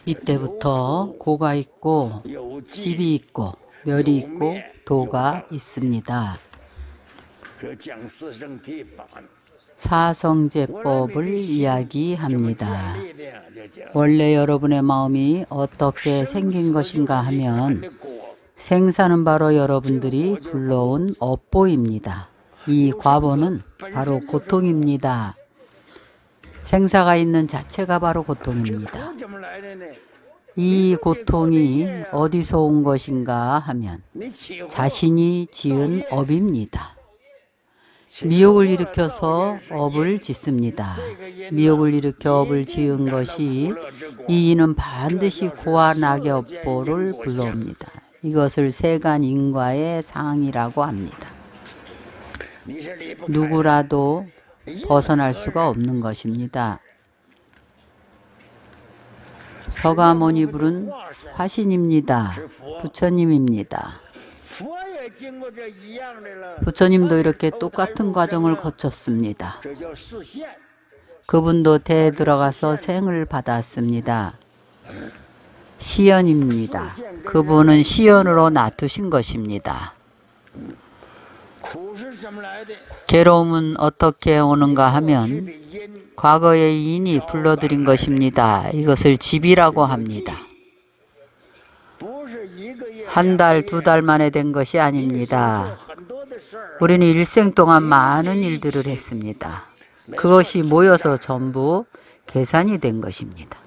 이때부터 고가 있고 집이 있고 멸이 있고 도가 있습니다. 사성제법을 이야기합니다. 원래 여러분의 마음이 어떻게 생긴 것인가 하면 생사는 바로 여러분들이 불러온 업보입니다. 이 과보는 바로 고통입니다. 생사가 있는 자체가 바로 고통입니다. 이 고통이 어디서 온 것인가 하면 자신이 지은 업입니다. 미혹을 일으켜서 업을 짓습니다. 미혹을 일으켜 업을 지은 것이 이 이는 반드시 고와 낙엽보를 불러옵니다. 이것을 세간인과의 상이라고 합니다. 누구라도 벗어날 수가 없는 것입니다. 서가모니 불은 화신입니다. 부처님입니다. 부처님도 이렇게 똑같은 과정을 거쳤습니다. 그분도 대에 들어가서 생을 받았습니다. 시연입니다. 그분은 시연으로 놔두신 것입니다. 괴로움은 어떻게 오는가 하면 과거의 인이 불러들인 것입니다. 이것을 집이라고 합니다. 한 달, 두 달 만에 된 것이 아닙니다. 우리는 일생 동안 많은 일들을 했습니다. 그것이 모여서 전부 계산이 된 것입니다.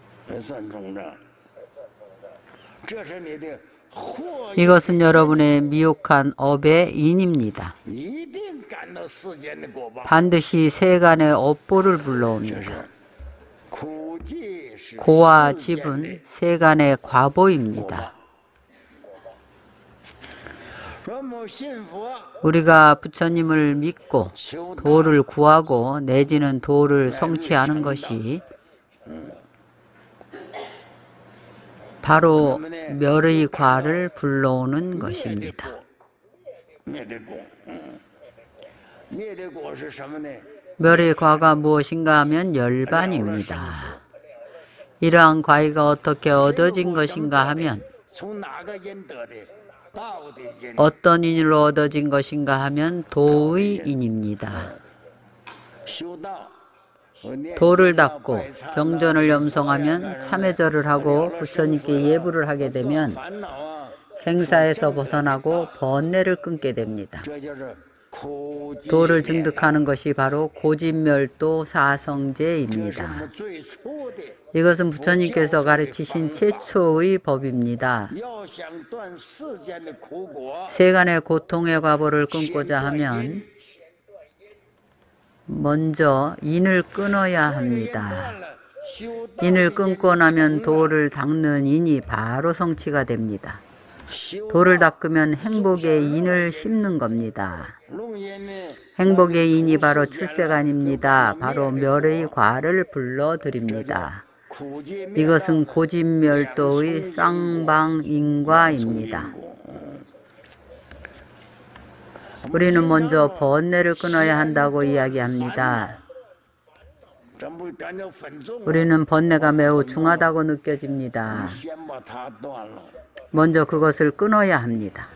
이것은 여러분의 미혹한 업의 인입니다. 반드시 세간의 업보를 불러옵니다. 고와 집은 세간의 과보입니다. 우리가 부처님을 믿고 도를 구하고 내지는 도를 성취하는 것이 바로 멸의 과를 불러오는 것입니다. 멸의 과가 무엇인가 하면 열반입니다. 이러한 과의가 어떻게 얻어진 것인가 하면 어떤 인으로 얻어진 것인가 하면 도의 인입니다. 도를 닦고 경전을 염송하면 참회절을 하고 부처님께 예불을 하게 되면 생사에서 벗어나고 번뇌를 끊게 됩니다. 도를 증득하는 것이 바로 고집멸도 사성제입니다. 이것은 부처님께서 가르치신 최초의 법입니다. 세간의 고통의 과보를 끊고자 하면 먼저 인을 끊어야 합니다. 인을 끊고 나면 도를 닦는 인이 바로 성취가 됩니다. 도를 닦으면 행복의 인을 심는 겁니다. 행복의 인이 바로 출세간입니다. 바로 멸의 과를 불러드립니다. 이것은 고집멸도의 쌍방인과입니다. 우리는 먼저 번뇌를 끊어야 한다고 이야기합니다. 우리는 번뇌가 매우 중하다고 느껴집니다. 먼저 그것을 끊어야 합니다.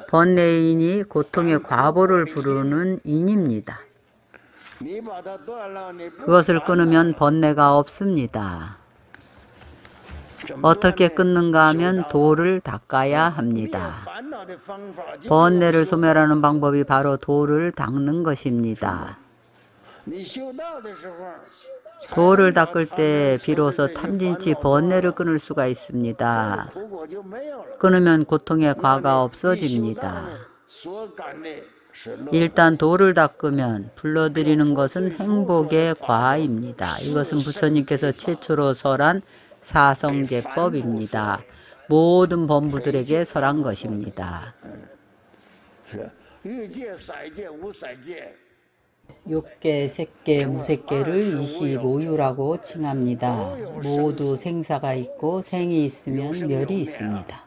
번뇌의 인이 고통의 과보를 부르는 인입니다. 그것을 끊으면 번뇌가 없습니다. 어떻게 끊는가 하면 도를 닦아야 합니다. 번뇌를 소멸하는 방법이 바로 도를 닦는 것입니다. 도를 닦을 때 비로소 탐진치 번뇌를 끊을 수가 있습니다. 끊으면 고통의 과가 없어집니다. 일단 도를 닦으면 불러들이는 것은 행복의 과입니다. 이것은 부처님께서 최초로 설한 사성제법입니다. 모든 범부들에게 설한 것입니다. 육계, 색계, 무색계를 25유라고 칭합니다. 모두 생사가 있고 생이 있으면 멸이 있습니다.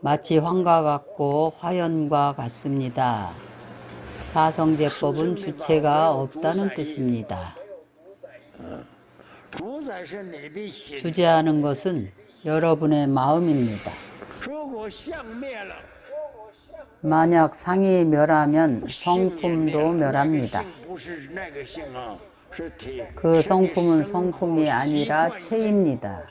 마치 환과 같고 화연과 같습니다. 사성제법은 주체가 없다는 뜻입니다. 주재하는 것은 여러분의 마음입니다. 만약 상이 멸하면 성품도 멸합니다. 그 성품은 성품이 아니라 체입니다.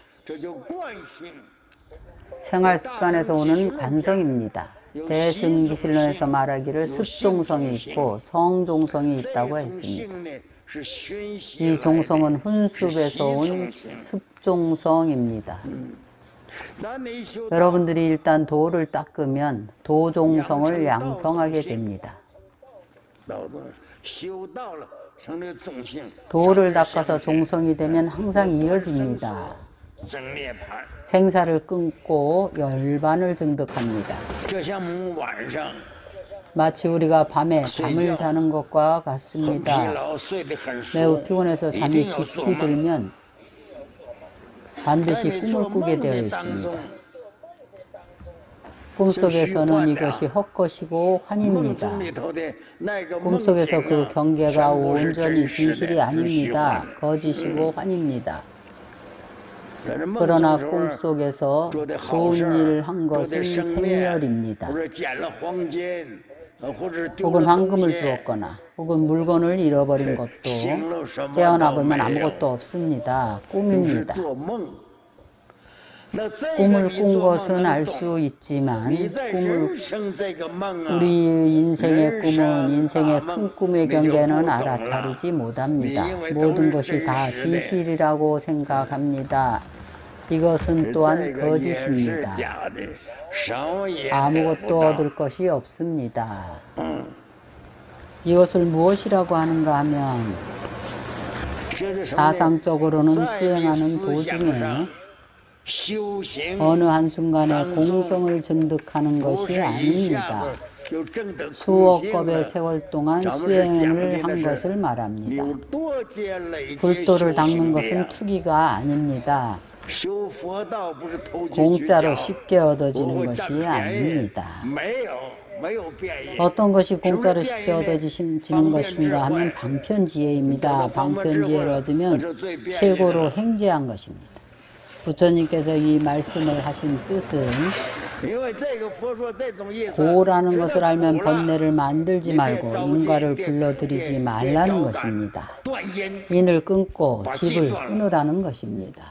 생활 습관에서 오는 관성입니다. 대승기실론에서 말하기를 습종성이 있고 성종성이 있다고 했습니다. 이 종성은 훈습에서 온 습종성입니다. 여러분들이 일단 도를 닦으면 도종성을 양성하게 됩니다. 도를 닦아서 종성이 되면 항상 이어집니다. 생사를 끊고 열반을 증득합니다. 마치 우리가 밤에 잠을 자는 것과 같습니다. 매우 피곤해서 잠이 깊이 들면 반드시 꿈을 꾸게 되어 있습니다. 꿈속에서는 이것이 헛것이고 환입니다. 꿈속에서 그 경계가 온전히 진실이 아닙니다. 거짓이고 환입니다. 그러나 꿈속에서 좋은 일을 한 것은 생멸입니다. 혹은 황금을 주었거나 혹은 물건을 잃어버린 것도 깨어나 보면 아무것도 없습니다. 꿈입니다. 꿈을 꾼 것은 알 수 있지만 우리 인생의 꿈은 인생의 큰 꿈의 경계는 알아차리지 못합니다. 모든 것이 다 진실이라고 생각합니다. 이것은 또한 거짓입니다. 아무것도 얻을 것이 없습니다. 이것을 무엇이라고 하는가 하면 사상적으로는 수행하는 도중에 어느 한순간에 공성을 증득하는 것이 아닙니다. 수억 겁의 세월 동안 수행을 한 것을 말합니다. 불도를 닦는 것은 투기가 아닙니다. 공짜로 쉽게 얻어지는 것이 아닙니다. 어떤 것이 공짜로 쉽게 얻어지는 것인가 하면 방편지혜입니다. 방편지혜를 얻으면 최고로 행지한 것입니다. 부처님께서 이 말씀을 하신 뜻은 고라는 것을 알면 번뇌를 만들지 말고 인과를 불러들이지 말라는 것입니다. 인을 끊고 집을 끊으라는 것입니다.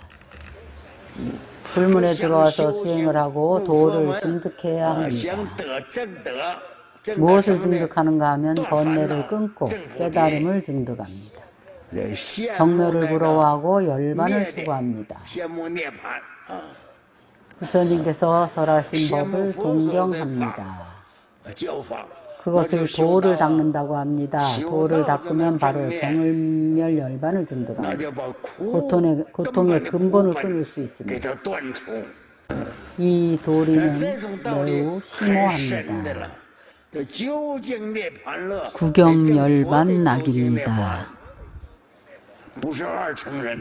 불문에 들어와서 수행을 하고 도를 증득해야 합니다. 무엇을 증득하는가 하면 번뇌를 끊고 깨달음을 증득합니다. 정멸을 부러워하고 열반을 추구합니다. 부처님께서 설하신 법을 동경합니다. 그것을 도를 닦는다고 합니다. 도를 닦으면 바로 정멸 열반을 증득합니다. 고통의 근본을 끊을 수 있습니다. 이 도리는 매우 심오합니다. 구경열반락입니다.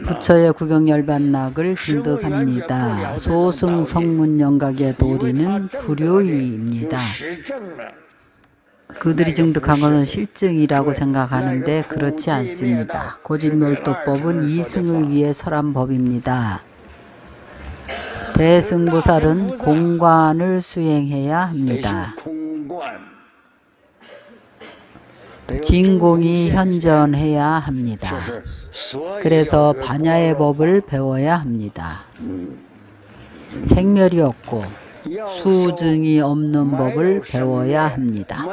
부처의 구경열반락을 증득합니다. 소승성문영각의 도리는 불효의입니다. 그들이 증득한 것은 실증이라고 생각하는데 그렇지 않습니다. 고집멸도법은 이승을 위해 설한 법입니다. 대승보살은 공관을 수행해야 합니다. 진공이 현전해야 합니다. 그래서 반야의 법을 배워야 합니다. 생멸이 없고 수증이 없는 법을 배워야 합니다.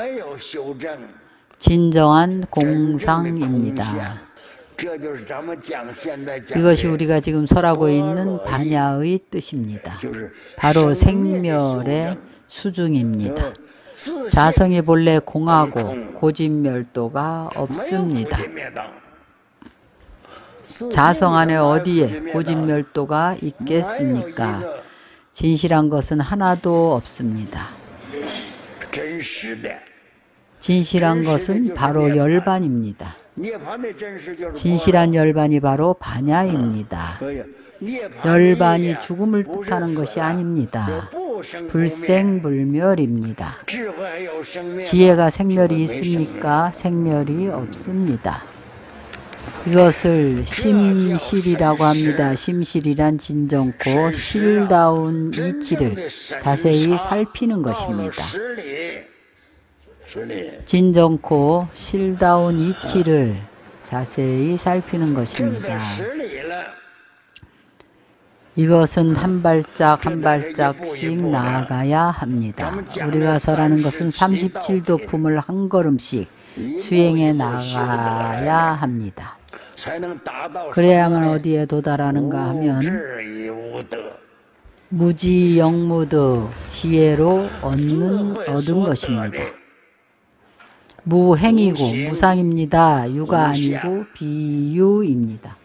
진정한 공상입니다. 이것이 우리가 지금 설하고 있는 반야의 뜻입니다. 바로 생멸의 수증입니다. 자성이 본래 공하고 고집멸도가 없습니다. 자성 안에 어디에 고집멸도가 있겠습니까? 진실한 것은 하나도 없습니다. 진실한 것은 바로 열반입니다. 진실한 열반이 바로 반야입니다. 열반이 죽음을 뜻하는 것이 아닙니다. 불생불멸입니다. 지혜가 생멸이 있습니까? 생멸이 없습니다. 이것을 심실이라고 합니다. 심실이란 진정코 실다운 이치를 자세히 살피는 것입니다. 진정코 실다운 이치를 자세히 살피는 것입니다. 이것은 한 발짝 한 발짝씩 나아가야 합니다. 우리가 설하는 것은 37도 품을 한 걸음씩 수행해 나가야 합니다. 그래야만 어디에 도달하는가 하면 무지영무득 지혜로 얻은 것입니다. 무행이고 무상입니다. 유가 아니고 비유입니다.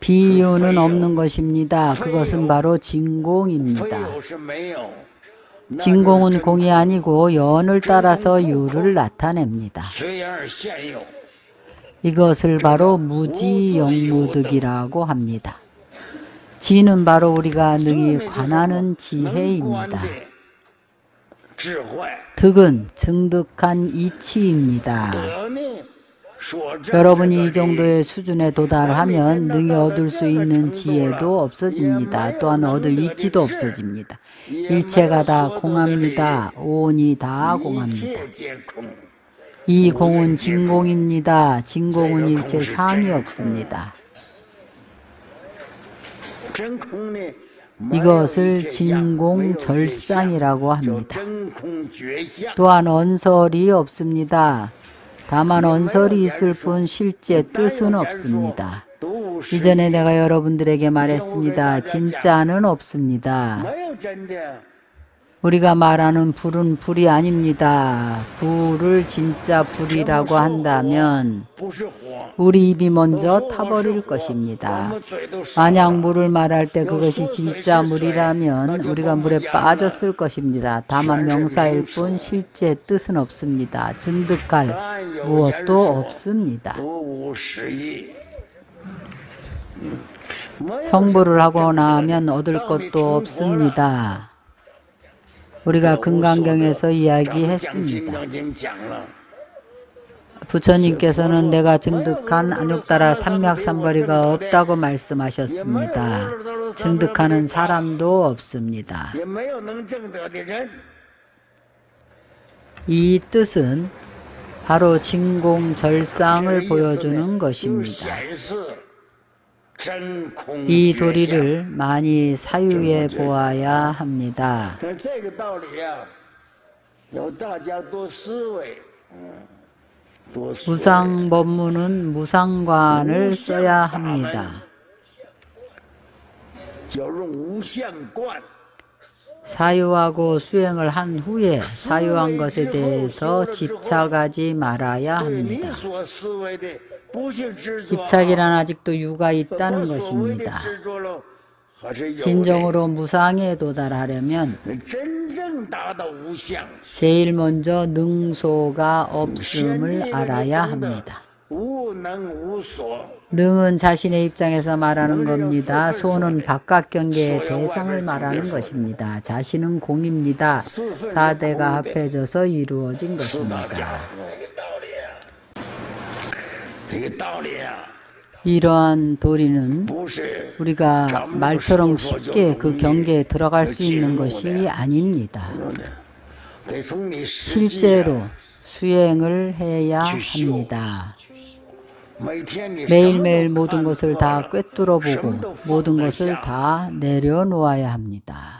비유는 없는 것입니다. 그것은 바로 진공입니다. 진공은 공이 아니고 연을 따라서 유를 나타냅니다. 이것을 바로 무지영무득이라고 합니다. 지는 바로 우리가 능히 관하는 지혜입니다. 득은 증득한 이치입니다. 여러분이 이 정도의 수준에 도달하면 능히 얻을 수 있는 지혜도 없어집니다. 또한 얻을 이치도 없어집니다. 일체가 다 공합니다. 온이 다 공합니다. 이 공은 진공입니다. 진공은 일체 상이 없습니다. 이것을 진공절상이라고 합니다. 또한 언설이 없습니다. 다만 언설이 있을 뿐 실제 뜻은 없습니다. 이전에 내가 여러분들에게 말했습니다. 진짜는 없습니다. 우리가 말하는 불은 불이 아닙니다. 불을 진짜 불이라고 한다면 우리 입이 먼저 타버릴 것입니다. 만약 물을 말할 때 그것이 진짜 물이라면 우리가 물에 빠졌을 것입니다. 다만 명사일 뿐 실제 뜻은 없습니다. 증득할 무엇도 없습니다. 성불을 하고 나면 얻을 것도 없습니다. 우리가 금강경에서 이야기했습니다. 부처님께서는 내가 증득한 안욕따라 삼맥삼벌이가 없다고 말씀하셨습니다. 증득하는 사람도 없습니다. 이 뜻은 바로 진공절상을 보여주는 것입니다. 이 도리를 많이 사유해 보아야 합니다. 무상법문은 무상관을 써야 합니다. 사유하고 수행을 한 후에 사유한 것에 대해서 집착하지 말아야 합니다. 집착이란 아직도 유가 있다는 것입니다. 진정으로 무상에 도달하려면 제일 먼저 능소가 없음을 알아야 합니다. 능은 자신의 입장에서 말하는 겁니다. 소는 바깥 경계의 대상을 말하는 것입니다. 자신은 공입니다. 사대가 합해져서 이루어진 것입니다. 이러한 도리는 우리가 말처럼 쉽게 그 경계에 들어갈 수 있는 것이 아닙니다. 실제로 수행을 해야 합니다. 매일매일 모든 것을 다 꿰뚫어 보고 모든 것을 다 내려놓아야 합니다.